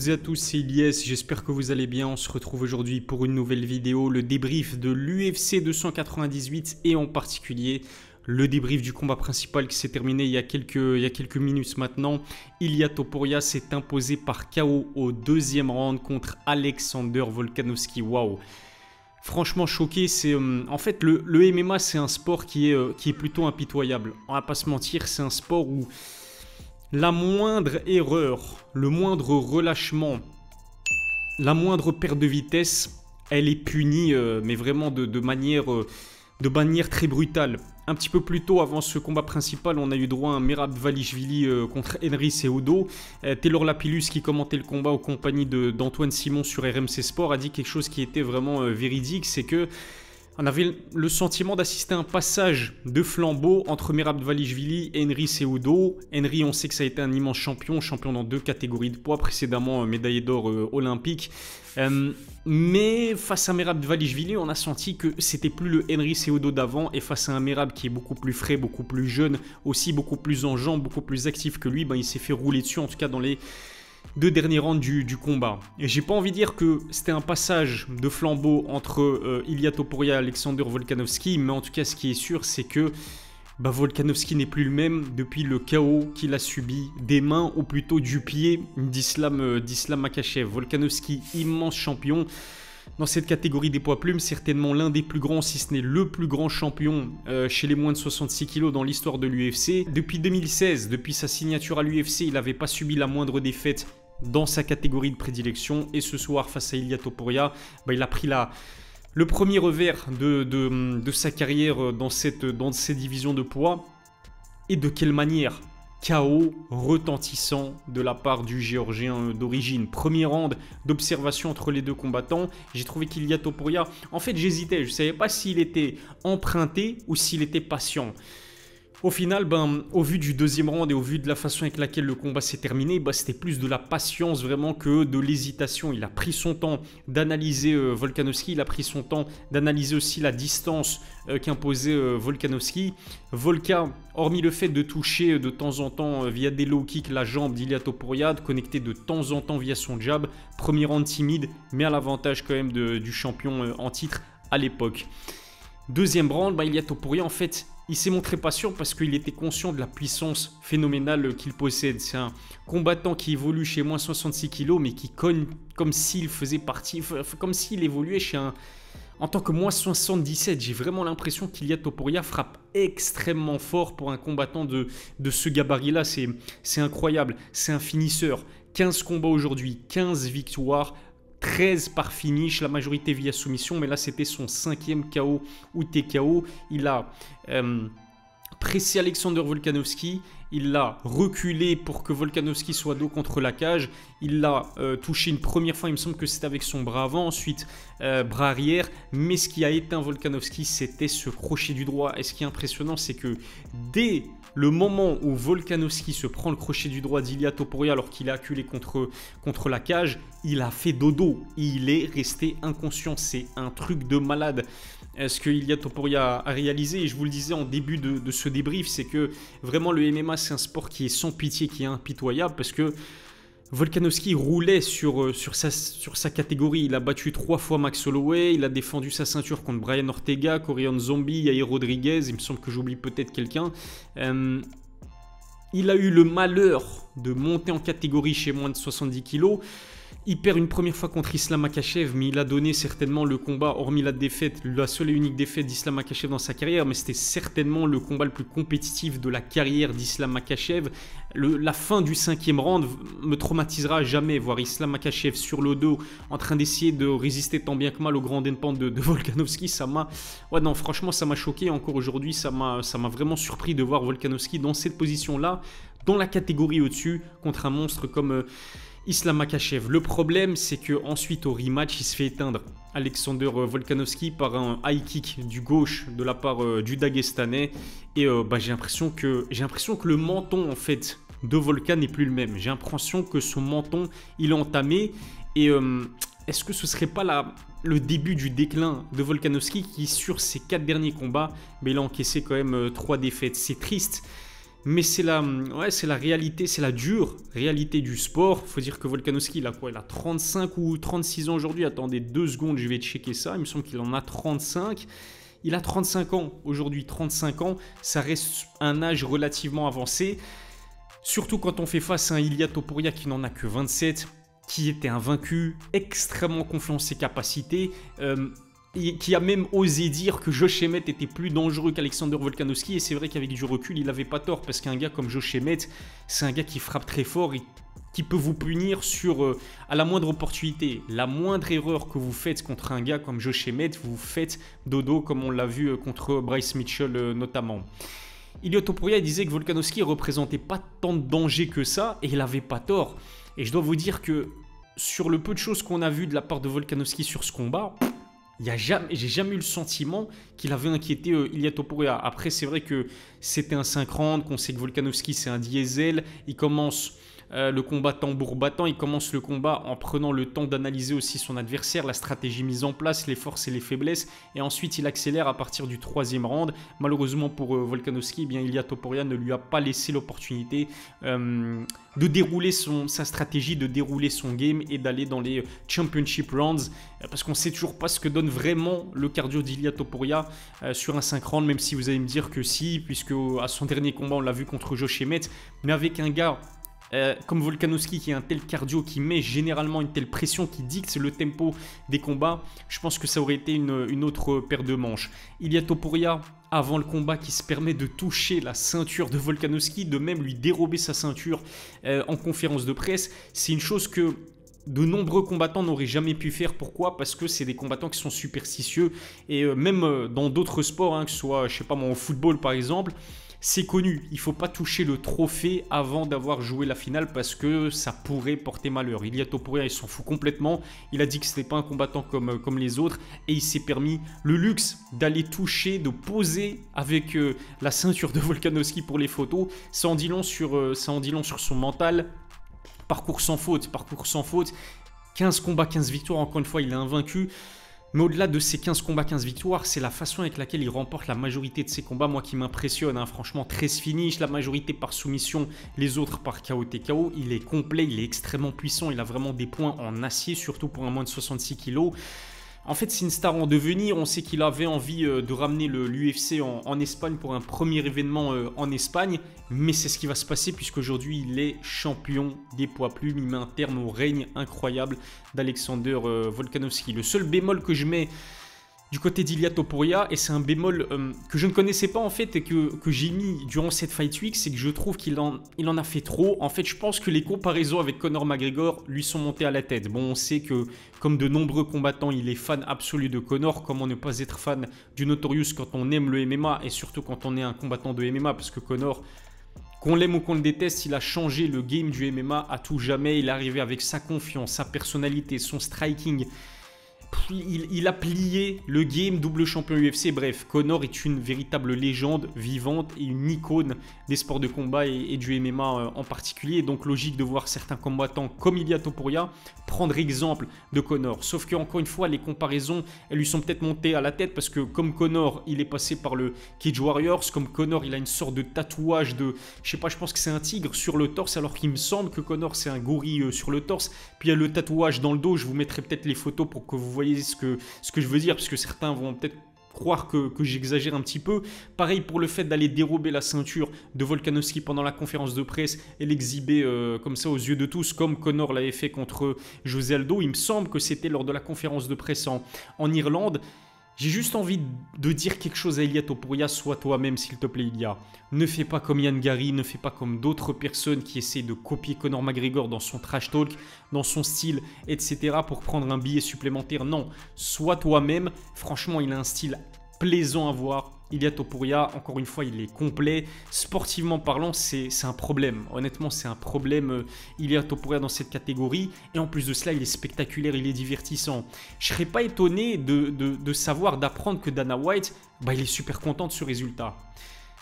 toutes et à tous, c'est Ilyes, j'espère que vous allez bien. On se retrouve aujourd'hui pour une nouvelle vidéo, le débrief de l'UFC 298 et en particulier le débrief du combat principal qui s'est terminé il y a quelques minutes maintenant. Ilia Topuria s'est imposé par KO au deuxième round contre Alexander Volkanovski. Waouh! Franchement choqué, en fait le MMA c'est un sport qui est plutôt impitoyable. On va pas se mentir, c'est un sport où la moindre erreur, le moindre relâchement, la moindre perte de vitesse, elle est punie, mais vraiment de manière très brutale. Un petit peu plus tôt, avant ce combat principal, on a eu droit à un Merab Dvalishvili contre Henry Cejudo. Taylor Lapillus, qui commentait le combat en compagnie d'Antoine Simon sur RMC Sport, a dit quelque chose qui était vraiment véridique, c'est que on avait le sentiment d'assister à un passage de flambeau entre Merab Dvalishvili et Henry Cejudo. Henry, on sait que ça a été un immense champion dans 2 catégories de poids, précédemment médaillé d'or olympique. Mais face à Merab Dvalishvili, on a senti que c'était plus le Henry Cejudo d'avant, et face à un Merab qui est beaucoup plus frais, beaucoup plus jeune, aussi beaucoup plus en jambes, beaucoup plus actif que lui, il s'est fait rouler dessus, en tout cas dans les 2 derniers rounds du combat. Et j'ai pas envie de dire que c'était un passage de flambeau entre Ilia Topuria et Alexander Volkanovski, mais en tout cas ce qui est sûr c'est que Volkanovski n'est plus le même depuis le KO qu'il a subi des mains, ou plutôt du pied d'Islam Makhachev. Volkanovski, immense champion dans cette catégorie des poids plumes, certainement l'un des plus grands, si ce n'est le plus grand champion chez les moins de 66 kg dans l'histoire de l'UFC. Depuis 2016, depuis sa signature à l'UFC, il n'avait pas subi la moindre défaite dans sa catégorie de prédilection. Et ce soir, face à Ilia Topuria, il a pris le premier revers de sa carrière dans cette division de poids. Et de quelle manière? KO retentissant de la part du Géorgien d'origine. Premier round d'observation entre les deux combattants. J'ai trouvé qu'Ilia Topuria, en fait j'hésitais, je ne savais pas s'il était emprunté ou s'il était patient. Au final, au vu du deuxième round et au vu de la façon avec laquelle le combat s'est terminé, c'était plus de la patience vraiment que de l'hésitation. Il a pris son temps d'analyser Volkanovski, il a pris son temps d'analyser aussi la distance qu'imposait Volkanovski. Volka, hormis le fait de toucher de temps en temps via des low kicks la jambe d'Ilia Topuria, de connecter de temps en temps via son jab, premier round timide, mais à l'avantage quand même du champion en titre à l'époque. Deuxième round, Ilia Topuria en fait, il s'est montré patient parce qu'il était conscient de la puissance phénoménale qu'il possède. C'est un combattant qui évolue chez moins 66 kg, mais qui cogne comme s'il faisait partie, comme s'il évoluait en tant que moins 77. J'ai vraiment l'impression qu'Ilia Topuria frappe extrêmement fort pour un combattant de ce gabarit-là. C'est incroyable, c'est un finisseur. 15 combats aujourd'hui, 15 victoires. 13 par finish, la majorité via soumission, mais là c'était son 5e KO ou TKO. Il a pressé Alexander Volkanovski, il l'a reculé pour que Volkanovski soit dos contre la cage, il l'a touché une première fois, il me semble que c'était avec son bras avant, ensuite bras arrière, mais ce qui a éteint Volkanovski c'était ce crochet du droit. Et ce qui est impressionnant c'est que dès le moment où Volkanovski se prend le crochet du droit d'Ilia Topuria alors qu'il est acculé contre la cage, il a fait dodo, il est resté inconscient. C'est un truc de malade ce que Ilia Topuria a réalisé. Et je vous le disais en début de ce débrief, c'est que vraiment le MMA c'est un sport qui est sans pitié, qui est impitoyable, parce que Volkanovski roulait sur sa catégorie. Il a battu 3 fois Max Holloway, il a défendu sa ceinture contre Brian Ortega, Corian Zombie, Yair Rodriguez, il me semble que j'oublie peut-être quelqu'un. Il a eu le malheur de monter en catégorie chez moins de 70 kg. Il perd une première fois contre Islam Makhachev, mais il a donné certainement le combat, hormis la défaite, la seule et unique défaite d'Islam Makhachev dans sa carrière, mais c'était certainement le combat le plus compétitif de la carrière d'Islam Makhachev. La fin du 5e round me traumatisera à jamais, voir Islam Makhachev sur le dos, en train d'essayer de résister tant bien que mal au grand endpoint de Volkanovski. Ça m'a... Ouais, non, franchement, ça m'a choqué. Encore aujourd'hui, ça m'a vraiment surpris de voir Volkanovski dans cette position-là, dans la catégorie au-dessus, contre un monstre comme Islam Makhachev. Le problème, c'est qu'ensuite au rematch, il se fait éteindre Alexander Volkanovski par un high kick du gauche de la part du Dagestanais. Et j'ai l'impression que le menton en fait de Volkan n'est plus le même. J'ai l'impression que son menton, il est entamé. Et est-ce que ce serait pas le début du déclin de Volkanovski qui, sur ses 4 derniers combats, il a encaissé quand même 3 défaites? C'est triste. Mais c'est la réalité, c'est la dure réalité du sport. Il faut dire que Volkanovski, il a quoi? Il a 35 ou 36 ans aujourd'hui. Attendez 2 secondes, je vais checker ça. Il me semble qu'il en a 35. Il a 35 ans aujourd'hui, 35 ans. Ça reste un âge relativement avancé. Surtout quand on fait face à un Ilia Topuria qui n'en a que 27, qui était invaincu, extrêmement confiant en ses capacités. Qui a même osé dire que Josh Emmett était plus dangereux qu'Alexander Volkanovski. Et c'est vrai qu'avec du recul, il n'avait pas tort. Parce qu'un gars comme Josh Emmett, c'est un gars qui frappe très fort et qui peut vous punir à la moindre opportunité. La moindre erreur que vous faites contre un gars comme Josh Emmett, vous faites dodo, comme on l'a vu contre Bryce Mitchell notamment. Ilia Topuria disait que Volkanovski ne représentait pas tant de danger que ça. Et il n'avait pas tort. Et je dois vous dire que sur le peu de choses qu'on a vu de la part de Volkanovski sur ce combat... j'ai jamais eu le sentiment qu'il avait inquiété Ilia Topuria. Après, c'est vrai que c'était un 5 rounds, qu'on sait que Volkanovski, c'est un diesel. Il commence le combat tambour battant. Il commence le combat en prenant le temps d'analyser aussi son adversaire, la stratégie mise en place, les forces et les faiblesses. Et ensuite, il accélère à partir du 3e round. Malheureusement pour Volkanovski, eh bien, Ilia Topuria ne lui a pas laissé l'opportunité de dérouler sa stratégie, de dérouler son game et d'aller dans les championship rounds. Parce qu'on ne sait toujours pas ce que donne vraiment le cardio d'Ilia Topuria sur un 5 rounds, même si vous allez me dire que si, puisque à son dernier combat, on l'a vu contre Josh Emmett. Mais avec un gars... comme Volkanovski qui a un tel cardio, qui met généralement une telle pression, qui dicte le tempo des combats, je pense que ça aurait été une autre paire de manches. Ilia Topuria, avant le combat, qui se permet de toucher la ceinture de Volkanovski, de même lui dérober sa ceinture en conférence de presse, c'est une chose que de nombreux combattants n'auraient jamais pu faire. Pourquoi? Parce que c'est des combattants qui sont superstitieux. Et même dans d'autres sports, que ce soit, je sais pas moi, au football par exemple, c'est connu, il ne faut pas toucher le trophée avant d'avoir joué la finale parce que ça pourrait porter malheur. Ilia Topuria, il s'en fout complètement. Il a dit que ce n'était pas un combattant comme les autres et il s'est permis le luxe d'aller toucher, de poser avec la ceinture de Volkanovski pour les photos. Ça en dit long sur son mental. Parcours sans faute. 15 combats, 15 victoires. Encore une fois, il est invaincu. Mais au-delà de ces 15 combats, 15 victoires, c'est la façon avec laquelle il remporte la majorité de ses combats, moi qui m'impressionne. Franchement, 13 finishes, la majorité par soumission, les autres par KO TKO. Il est complet, il est extrêmement puissant, il a vraiment des points en acier, surtout pour un moins de 66 kg. En fait, c'est une star en devenir. On sait qu'il avait envie de ramener l'UFC en Espagne pour un premier événement en Espagne. Mais c'est ce qui va se passer puisqu'aujourd'hui, il est champion des poids plumes. Il met un terme au règne incroyable d'Alexander Volkanovski. Le seul bémol que je mets du côté d'Ilia Topuria, et c'est un bémol que je ne connaissais pas en fait et que j'ai mis durant cette Fight Week, c'est que je trouve qu'il en a fait trop. En fait, je pense que les comparaisons avec Conor McGregor lui sont montées à la tête. Bon, on sait que comme de nombreux combattants, il est fan absolu de Conor. Comment ne pas être fan du Notorious quand on aime le MMA et surtout quand on est un combattant de MMA, parce que Conor, qu'on l'aime ou qu'on le déteste, il a changé le game du MMA à tout jamais. Il est arrivé avec sa confiance, sa personnalité, son striking. Il a plié le game, double champion UFC. Bref, Conor est une véritable légende vivante et une icône des sports de combat et du MMA en particulier. Donc logique de voir certains combattants comme Ilia Topuria prendre exemple de Conor. Sauf que encore une fois, les comparaisons, elles lui sont peut-être montées à la tête parce que comme Conor, il est passé par le Cage Warriors. Comme Conor, il a une sorte de tatouage de, je sais pas, je pense que c'est un tigre sur le torse, alors qu'il me semble que Conor c'est un gorille sur le torse. Puis il y a le tatouage dans le dos. Je vous mettrai peut-être les photos pour que vous voyez ce que je veux dire, parce que certains vont peut-être croire que j'exagère un petit peu. Pareil pour le fait d'aller dérober la ceinture de Volkanovski pendant la conférence de presse et l'exhiber comme ça aux yeux de tous, comme Conor l'avait fait contre José Aldo. Il me semble que c'était lors de la conférence de presse en Irlande. J'ai juste envie de dire quelque chose à Ilia Topuria. Sois toi-même, s'il te plaît, Ilia. Ne fais pas comme Ian Gary, ne fais pas comme d'autres personnes qui essaient de copier Conor McGregor dans son trash talk, dans son style, etc. pour prendre un billet supplémentaire. Non, sois toi-même. Franchement, il a un style plaisant à voir. Ilia Topuria, encore une fois, il est complet. Sportivement parlant, c'est un problème. Honnêtement, c'est un problème, Ilia Topuria dans cette catégorie. Et en plus de cela, il est spectaculaire, il est divertissant. Je ne serais pas étonné d'apprendre que Dana White, il est super content de ce résultat.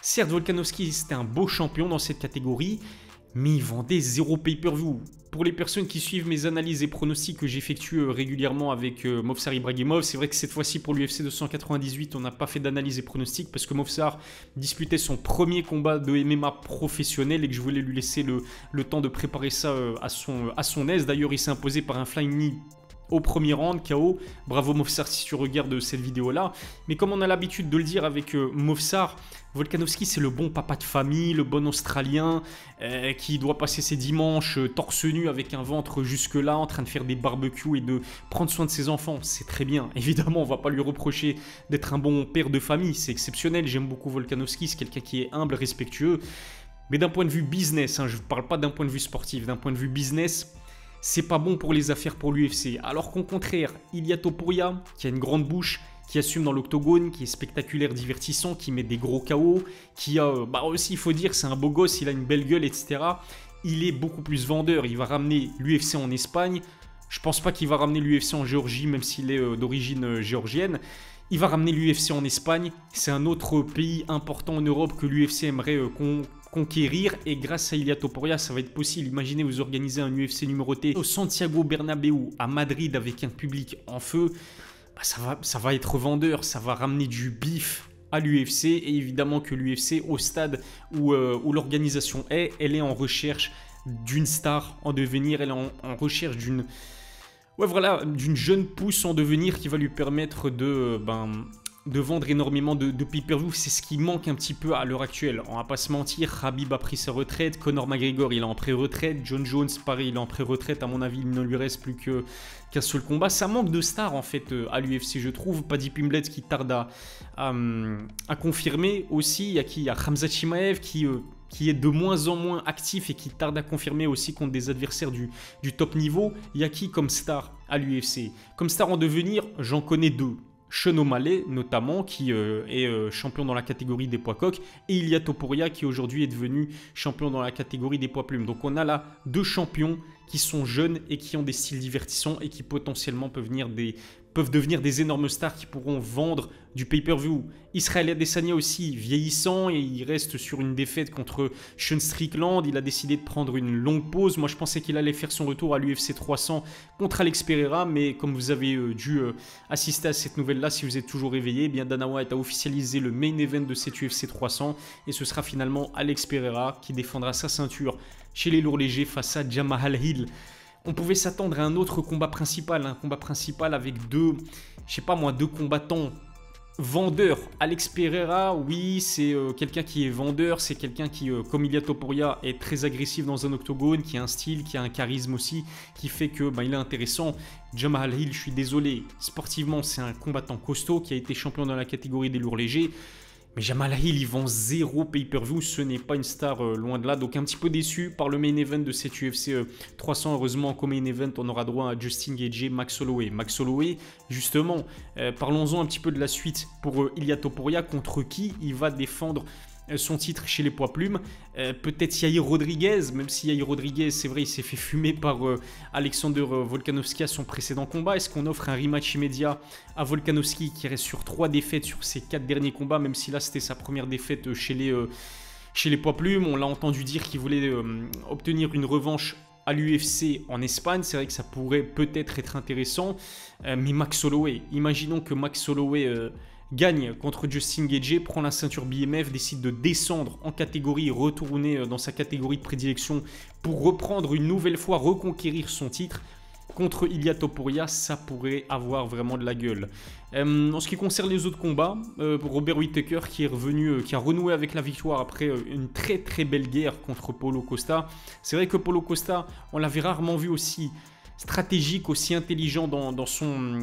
Certes, Volkanovski, c'était un beau champion dans cette catégorie. mais il vendait zéro pay-per-view. Pour les personnes qui suivent mes analyses et pronostics que j'effectue régulièrement avec Movsar Ibragimov, c'est vrai que cette fois-ci pour l'UFC 298, on n'a pas fait d'analyse et pronostics parce que Movsar disputait son premier combat de MMA professionnel et que je voulais lui laisser le temps de préparer ça à son aise. D'ailleurs, il s'est imposé par un flying knee au premier round, KO. Bravo Movsar si tu regardes cette vidéo-là. Mais comme on a l'habitude de le dire avec Movsar, Volkanovski c'est le bon papa de famille, le bon Australien qui doit passer ses dimanches torse nu avec un ventre jusque-là en train de faire des barbecues et de prendre soin de ses enfants. C'est très bien. Évidemment, on va pas lui reprocher d'être un bon père de famille. C'est exceptionnel. J'aime beaucoup Volkanovski. C'est quelqu'un qui est humble, respectueux. Mais d'un point de vue business, je ne parle pas d'un point de vue sportif, d'un point de vue business, c'est pas bon pour les affaires pour l'UFC. Alors qu'au contraire, Ilia Topuria, qui a une grande bouche, qui assume dans l'octogone, qui est spectaculaire, divertissant, qui met des gros KO, qui a, aussi il faut dire, c'est un beau gosse, il a une belle gueule, etc. Il est beaucoup plus vendeur, il va ramener l'UFC en Espagne. Je pense pas qu'il va ramener l'UFC en Géorgie, même s'il est d'origine géorgienne. Il va ramener l'UFC en Espagne. C'est un autre pays important en Europe que l'UFC aimerait conquérir, et grâce à Ilia Topuria ça va être possible. Imaginez vous organisez un UFC numéroté au Santiago Bernabéu à Madrid avec un public en feu, ça va être vendeur, ça va ramener du bif à l'UFC, et évidemment que l'UFC au stade où l'organisation est, elle est en recherche d'une star en devenir, elle est en recherche d'une jeune pousse en devenir qui va lui permettre de vendre énormément de pay-per-view. C'est ce qui manque un petit peu à l'heure actuelle. On va pas se mentir, Khabib a pris sa retraite, Conor McGregor il est en pré-retraite, John Jones pareil il est en pré-retraite, à mon avis il ne lui reste plus qu'un seul combat. Ça manque de stars en fait à l'UFC je trouve. Paddy Pimblett qui tarde à confirmer aussi. Il y a qui? Il y a Khamzat Chimaev qui est de moins en moins actif et qui tarde à confirmer aussi contre des adversaires du top niveau. Il y a qui comme star à l'UFC? Comme star en devenir, j'en connais deux. Sean O'Malley notamment, qui est champion dans la catégorie des poids coqs, et Ilia Topuria qui aujourd'hui est devenu champion dans la catégorie des poids plumes. Donc on a là deux champions qui sont jeunes et qui ont des styles divertissants et qui potentiellement peuvent devenir des énormes stars qui pourront vendre du pay-per-view. Israel Adesanya aussi, vieillissant, et il reste sur une défaite contre Sean Strickland. Il a décidé de prendre une longue pause. Moi, je pensais qu'il allait faire son retour à l'UFC 300 contre Alex Pereira, mais comme vous avez dû assister à cette nouvelle-là, si vous êtes toujours réveillé, eh bien Dana White a officialisé le main event de cette UFC 300, et ce sera finalement Alex Pereira qui défendra sa ceinture chez les lourds légers face à Jamahal Hill. On pouvait s'attendre à un autre combat principal, avec deux combattants vendeurs. Alex Pereira, oui, c'est quelqu'un qui est vendeur, c'est quelqu'un qui, comme Ilia Topuria, est très agressif dans un octogone, qui a un style, qui a un charisme aussi, qui fait que il est intéressant. Jamahal Hill, je suis désolé, sportivement, c'est un combattant costaud qui a été champion dans la catégorie des lourds légers. Mais Jamahal Hill, il vend zéro pay-per-view, ce n'est pas une star loin de là. Donc un petit peu déçu par le main event de cette UFC 300. Heureusement qu'au main event, on aura droit à Justin Gaethje, Max Holloway. Max Holloway, justement, parlons-en un petit peu de la suite pour Ilia Topuria, contre qui il va défendre son titre chez les poids plumes. Peut-être Yair Rodriguez, même si Yair Rodriguez, c'est vrai, il s'est fait fumer par Alexander Volkanovski à son précédent combat. Est-ce qu'on offre un rematch immédiat à Volkanovski qui reste sur 3 défaites sur ses 4 derniers combats, même si là c'était sa première défaite chez les poids plumes. On l'a entendu dire qu'il voulait obtenir une revanche à l'UFC en Espagne. C'est vrai que ça pourrait peut-être être intéressant, mais Max Holloway, imaginons que Max Holloway gagne contre Justin Gaethje, prend la ceinture BMF, décide de descendre en catégorie, retourner dans sa catégorie de prédilection pour reprendre une nouvelle fois, reconquérir son titre contre Ilia Topuria, ça pourrait avoir vraiment de la gueule. En ce qui concerne les autres combats, pour Robert Whittaker qui est revenu, qui a renoué avec la victoire après une très très belle guerre contre Paulo Costa. C'est vrai que Paulo Costa, on l'avait rarement vu aussi stratégique, aussi intelligent dans son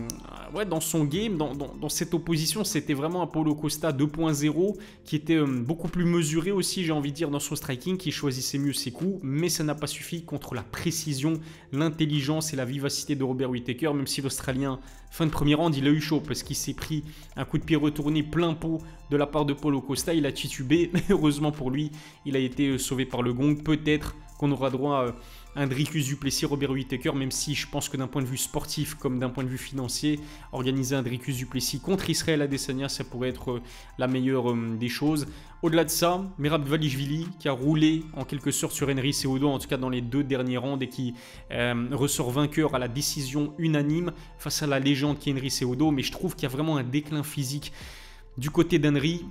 game, dans cette opposition. C'était vraiment un Paulo Costa 2.0 qui était beaucoup plus mesuré aussi, j'ai envie de dire, dans son striking, qui choisissait mieux ses coups, mais ça n'a pas suffi contre la précision, l'intelligence et la vivacité de Robert Whittaker, même si l'Australien, fin de premier round, il a eu chaud parce qu'il s'est pris un coup de pied retourné plein pot de la part de Paulo Costa. Il a titubé, mais heureusement pour lui, il a été sauvé par le gong. Peut-être qu'on aura droit un Dricus du Plessis, Robert Whittaker, même si je pense que d'un point de vue sportif comme d'un point de vue financier, organiser un Dricus du Plessis contre Israël Adesanya, ça pourrait être la meilleure des choses. Au-delà de ça, Merab Dvalishvili qui a roulé en quelque sorte sur Henry Cejudo, en tout cas dans les 2 derniers rounds, et qui ressort vainqueur à la décision unanime face à la légende qui est Henry Cejudo. Mais je trouve qu'il y a vraiment un déclin physique du côté d'Henry.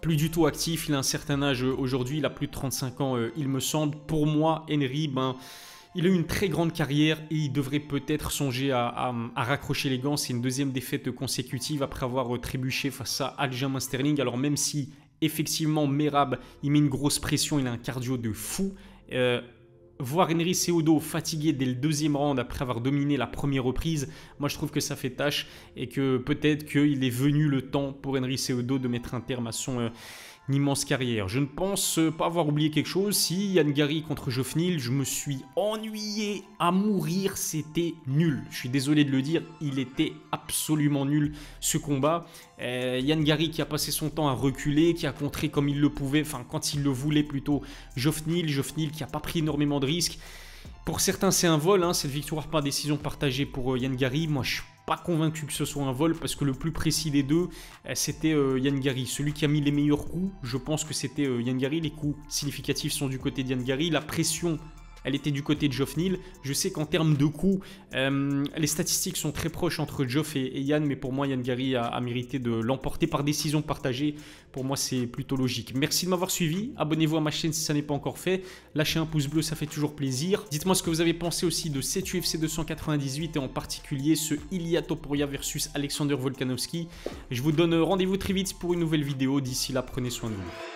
Plus du tout actif, il a un certain âge aujourd'hui, il a plus de 35 ans il me semble. Pour moi, Henry, il a eu une très grande carrière et il devrait peut-être songer à raccrocher les gants. C'est une 2e défaite consécutive après avoir trébuché face à Aljamain Sterling. Alors même si effectivement Merab, il met une grosse pression, il a un cardio de fou. Voir Henry Cejudo fatigué dès le 2e round après avoir dominé la première reprise, moi je trouve que ça fait tâche et que peut-être qu'il est venu le temps pour Henry Cejudo de mettre un terme à son immense carrière. Je ne pense pas avoir oublié quelque chose. Si Ian Gary contre Geoff Neal, je me suis ennuyé à mourir, c'était nul. Je suis désolé de le dire, il était absolument nul ce combat. Ian Gary qui a passé son temps à reculer, qui a contré comme il le pouvait, enfin quand il le voulait plutôt, Geoff Neal qui n'a pas pris énormément de risques. Pour certains c'est un vol, cette victoire par décision partagée pour Ian Gary. Moi je suis pas convaincu que ce soit un vol parce que le plus précis des deux c'était Ian Gary. Celui qui a mis les meilleurs coups, je pense que c'était Ian Gary. Les coups significatifs sont du côté d'Ian Gary. La pression, elle était du côté de Geoff Neal. Je sais qu'en termes de coups, les statistiques sont très proches entre Geoff et Ian, mais pour moi, Ian Gary a mérité de l'emporter par décision partagée. Pour moi, c'est plutôt logique. Merci de m'avoir suivi. Abonnez-vous à ma chaîne si ça n'est pas encore fait. Lâchez un pouce bleu, ça fait toujours plaisir. Dites-moi ce que vous avez pensé aussi de cet UFC 298 et en particulier ce Ilia Topuria versus Alexander Volkanovski. Je vous donne rendez-vous très vite pour une nouvelle vidéo. D'ici là, prenez soin de vous.